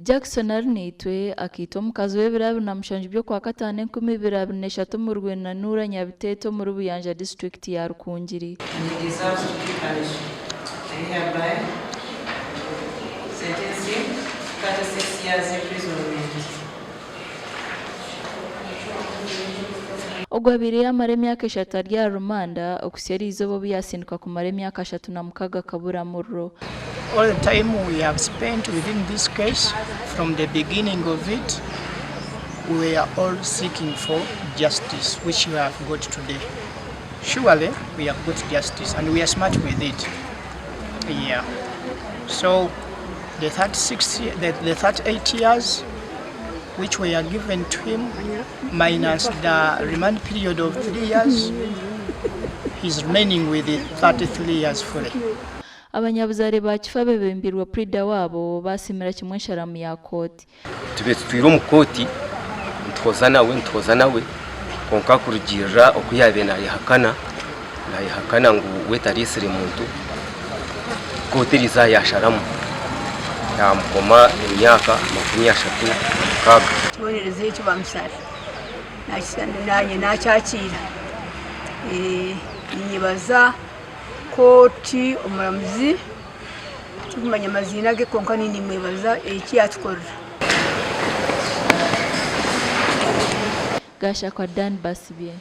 Jackson Arnitwe akita omukazi w'ebirabiri byo kwa katano 2023 mu Rwenda Nura Nyabiteto muri Buyanja district ya Rukungiri. Ogwabiri amare emyaka 3 arya rumanda okuseri izobo byasindika ku mare emyaka 36 kabura murro. All the time we have spent within this case, from the beginning of it, we are all seeking for justice, which we have got today. Surely we have got justice and we are smart with it. Yeah. So the 38 years which we are given to him, minus the remand period of 3 years, he's remaining with the 33 years fully. Abanyabuzare ba kifa bebembirwa prida wabo basimira kimwe nsharamu ya Kooti. Tubetse twiro mu Kooti ntwoza nawe konka kurugirira okuyabe nayihakana ngo wetarisire muntu Kooti riza yasharamu yamukoma emyaka 36 tubonereze icyo bamusara nanye nacyakira nyibaza Kooti omuramuzi tumanya amazina ge konka nini mwebaza iki yatukorera. Gasha kwa Dan Basibye.